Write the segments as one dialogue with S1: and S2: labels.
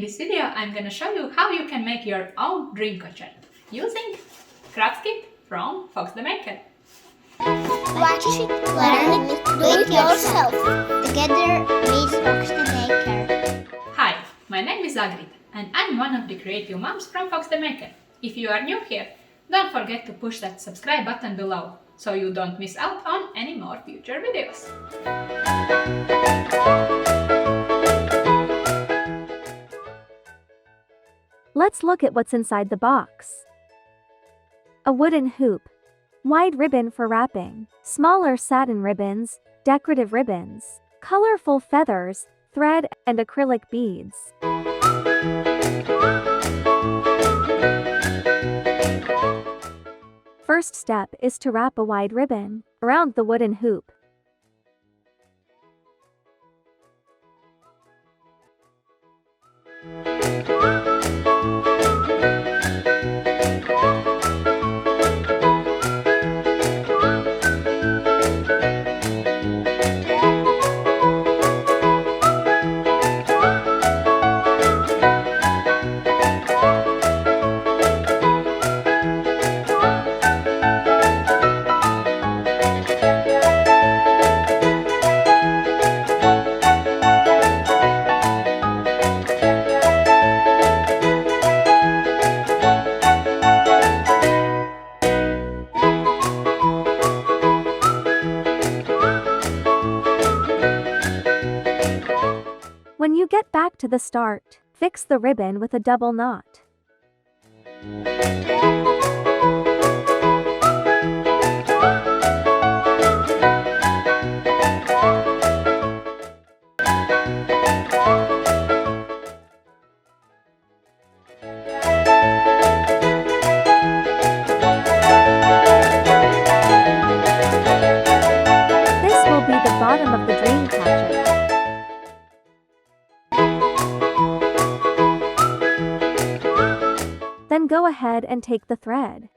S1: In this video, I'm gonna show you how you can make your own dreamcatcher using craft kit from Fox the Maker.
S2: Watch it, learn it, do it yourself. Together with Fox the Maker.
S1: Hi, my name is Agrita and I'm one of the creative moms from Fox the Maker. If you are new here, don't forget to push that subscribe button below so you don't miss out on any more future videos.
S3: Let's look at what's inside the box. A wooden hoop, wide ribbon for wrapping, smaller satin ribbons, decorative ribbons, colorful feathers, thread, and acrylic beads. First step is to wrap a wide ribbon around the wooden hoop. When you get back to the start, fix the ribbon with a double knot. This will be the bottom of the dreamcatcher. Then go ahead and take the thread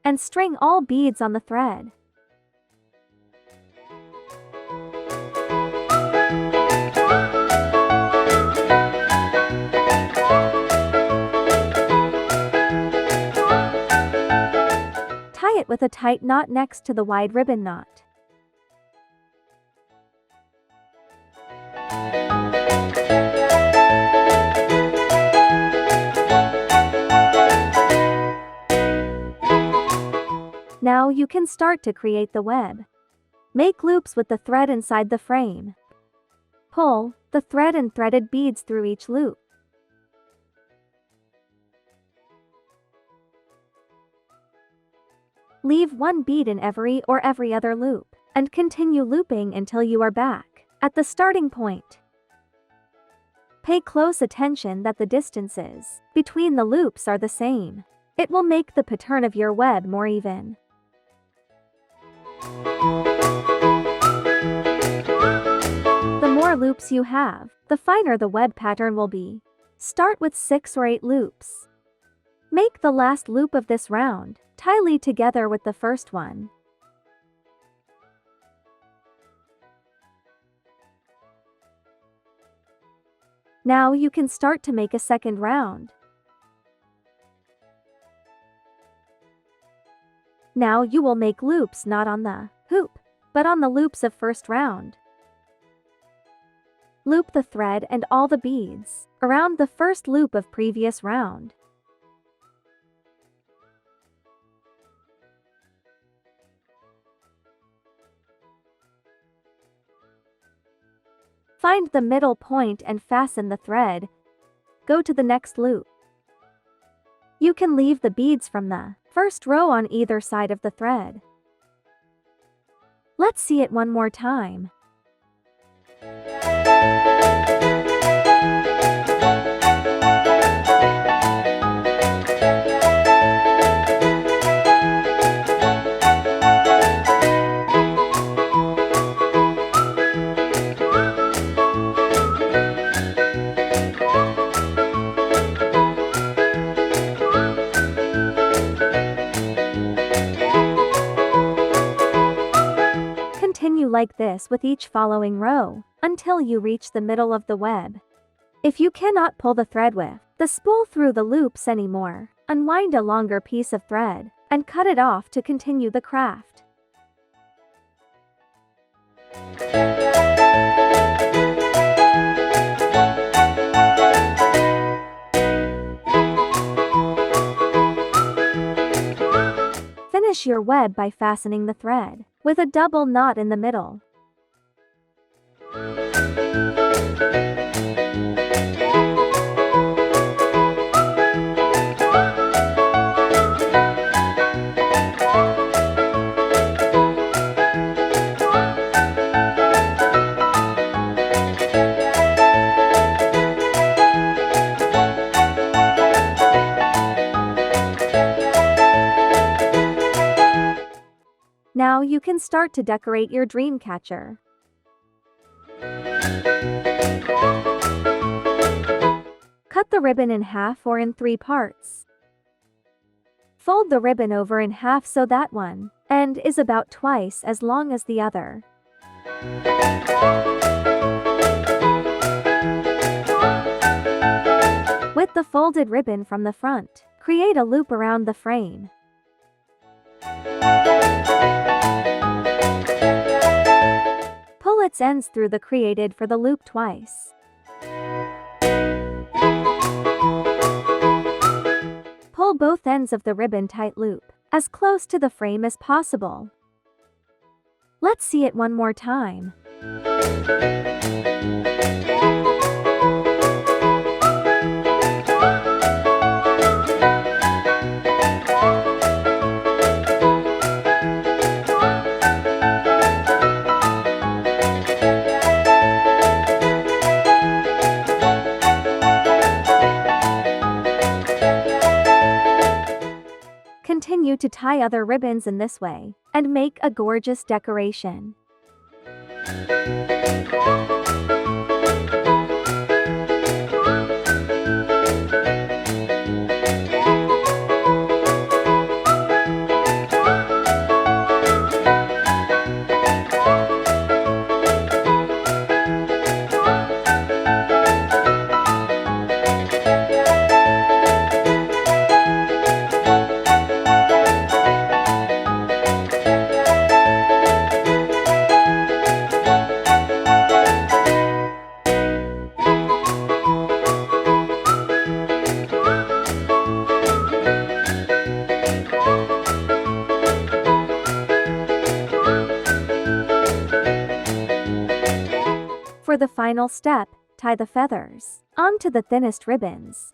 S3: and string all beads on the thread. Tie it with a tight knot next to the wide ribbon knot. Now you can start to create the web. Make loops with the thread inside the frame. Pull the thread and threaded beads through each loop. Leave one bead in every or every other loop, and continue looping until you are back at the starting point. Pay close attention that the distances between the loops are the same. It will make the pattern of your web more even. The more loops you have, the finer the web pattern will be. Start with 6 or 8 loops. Make the last loop of this round tightly together with the first one. Now you can start to make a second round. Now you will make loops not on the hoop, but on the loops of first round. Loop the thread and all the beads around the first loop of previous round. Find the middle point and fasten the thread. Go to the next loop. You can leave the beads from the first row on either side of the thread. Let's see it one more time. Continue like this. this with each following row, until you reach the middle of the web. If you cannot pull the thread with the spool through the loops anymore, unwind a longer piece of thread, and cut it off to continue the craft. Finish your web by fastening the thread with a double knot in the middle. Now you can start to decorate your dream catcher. Cut the ribbon in half or in 3 parts. Fold the ribbon over in half so that one end is about twice as long as the other. With the folded ribbon from the front, create a loop around the frame. Pull its ends through the created for the loop twice. Pull both ends of the ribbon tight loop, as close to the frame as possible. Let's see it one more time. Continue to tie other ribbons in this way, and make a gorgeous decoration. For the final step, tie the feathers onto the thinnest ribbons.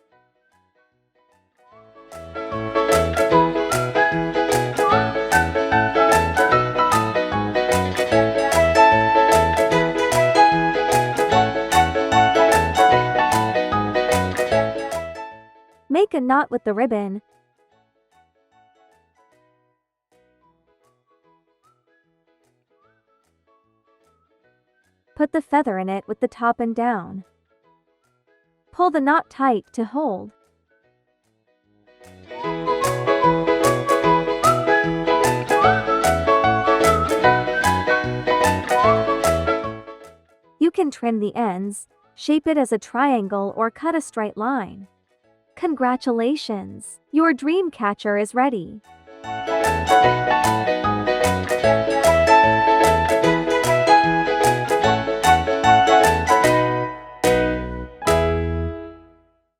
S3: Make a knot with the ribbon. Put the feather in it with the top and down. Pull the knot tight to hold. You can trim the ends, shape it as a triangle or cut a straight line. Congratulations! Your dream catcher is ready.